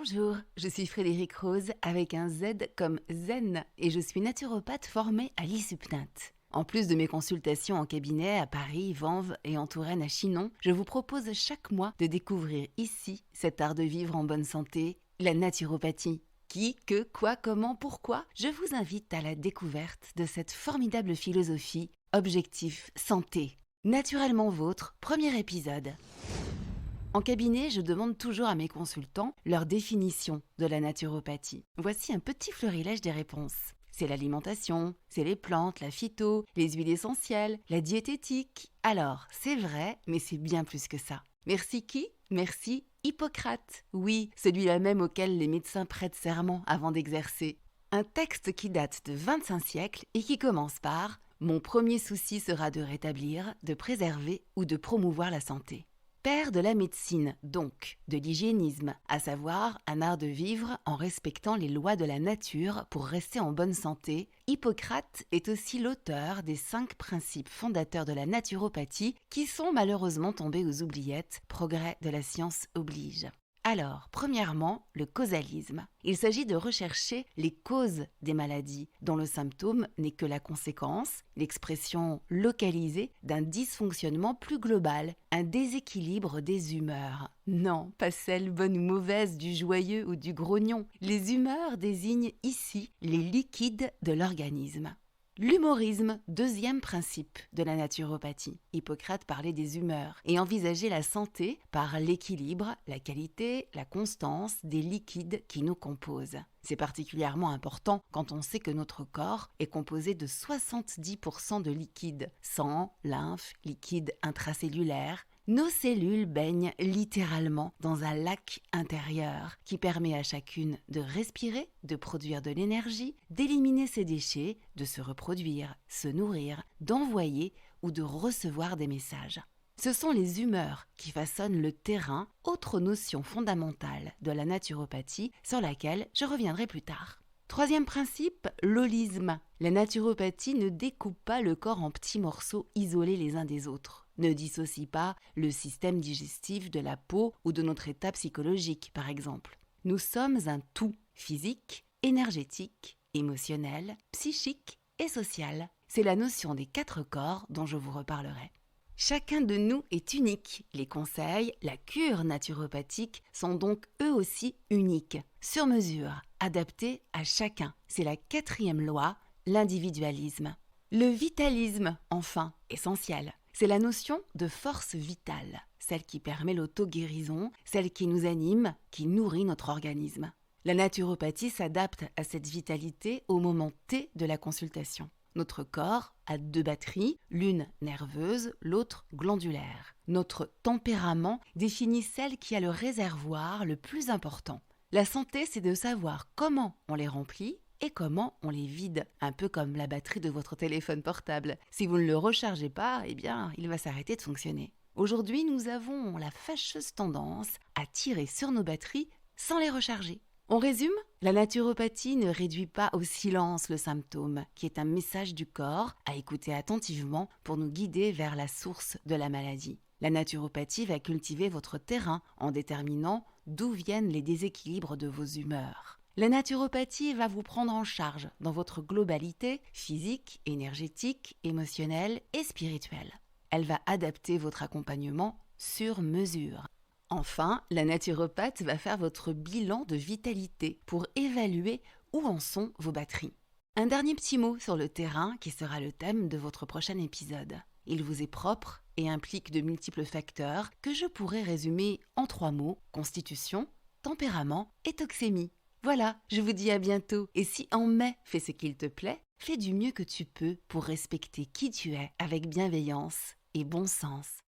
Bonjour, je suis Frédérique Rose avec un Z comme zen et je suis naturopathe formée à l'ISUPNAT. En plus de mes consultations en cabinet à Paris, Vanves et en Touraine à Chinon, je vous propose chaque mois de découvrir ici cet art de vivre en bonne santé, la naturopathie. Qui, que, quoi, comment, pourquoi, je vous invite à la découverte de cette formidable philosophie Objectif Santé. Naturellement vôtre, premier épisode. En cabinet, je demande toujours à mes consultants leur définition de la naturopathie. Voici un petit florilège des réponses. C'est l'alimentation, c'est les plantes, la phyto, les huiles essentielles, la diététique. Alors, c'est vrai, mais c'est bien plus que ça. Merci qui ? Merci Hippocrate. Oui, celui-là même auquel les médecins prêtent serment avant d'exercer. Un texte qui date de 25 siècles et qui commence par « Mon premier souci sera de rétablir, de préserver ou de promouvoir la santé ». Père de la médecine, donc, de l'hygiénisme, à savoir un art de vivre en respectant les lois de la nature pour rester en bonne santé, Hippocrate est aussi l'auteur des 5 principes fondateurs de la naturopathie qui sont malheureusement tombés aux oubliettes, progrès de la science oblige. Alors, premièrement, le causalisme. Il s'agit de rechercher les causes des maladies, dont le symptôme n'est que la conséquence, l'expression localisée d'un dysfonctionnement plus global, un déséquilibre des humeurs. Non, pas celles bonnes ou mauvaises du joyeux ou du grognon. Les humeurs désignent ici les liquides de l'organisme. L'humorisme, deuxième principe de la naturopathie. Hippocrate parlait des humeurs et envisageait la santé par l'équilibre, la qualité, la constance des liquides qui nous composent. C'est particulièrement important quand on sait que notre corps est composé de 70% de liquide, sang, lymphe, liquide intracellulaire. Nos cellules baignent littéralement dans un lac intérieur qui permet à chacune de respirer, de produire de l'énergie, d'éliminer ses déchets, de se reproduire, se nourrir, d'envoyer ou de recevoir des messages. Ce sont les humeurs qui façonnent le terrain, autre notion fondamentale de la naturopathie sur laquelle je reviendrai plus tard. Troisième principe, l'holisme. La naturopathie ne découpe pas le corps en petits morceaux isolés les uns des autres, ne dissocie pas le système digestif de la peau ou de notre état psychologique, par exemple. Nous sommes un tout, physique, énergétique, émotionnel, psychique et social. C'est la notion des 4 corps dont je vous reparlerai. Chacun de nous est unique. Les conseils, la cure naturopathique sont donc eux aussi uniques, sur mesure, adaptés à chacun. C'est la 4e loi, l'individualisme. Le vitalisme, enfin, essentiel. C'est la notion de force vitale, celle qui permet l'auto-guérison, celle qui nous anime, qui nourrit notre organisme. La naturopathie s'adapte à cette vitalité au moment T de la consultation. Notre corps a 2 batteries, l'une nerveuse, l'autre glandulaire. Notre tempérament définit celle qui a le réservoir le plus important. La santé, c'est de savoir comment on les remplit et comment on les vide, un peu comme la batterie de votre téléphone portable. Si vous ne le rechargez pas, eh bien, il va s'arrêter de fonctionner. Aujourd'hui, nous avons la fâcheuse tendance à tirer sur nos batteries sans les recharger. On résume ? La naturopathie ne réduit pas au silence le symptôme, qui est un message du corps à écouter attentivement pour nous guider vers la source de la maladie. La naturopathie va cultiver votre terrain en déterminant d'où viennent les déséquilibres de vos humeurs. La naturopathie va vous prendre en charge dans votre globalité physique, énergétique, émotionnelle et spirituelle. Elle va adapter votre accompagnement sur mesure. Enfin, la naturopathe va faire votre bilan de vitalité pour évaluer où en sont vos batteries. Un dernier petit mot sur le terrain qui sera le thème de votre prochain épisode. Il vous est propre et implique de multiples facteurs que je pourrais résumer en 3 mots, constitution, tempérament et toxémie. Voilà, je vous dis à bientôt et si en mai fais ce qu'il te plaît, fais du mieux que tu peux pour respecter qui tu es avec bienveillance et bon sens.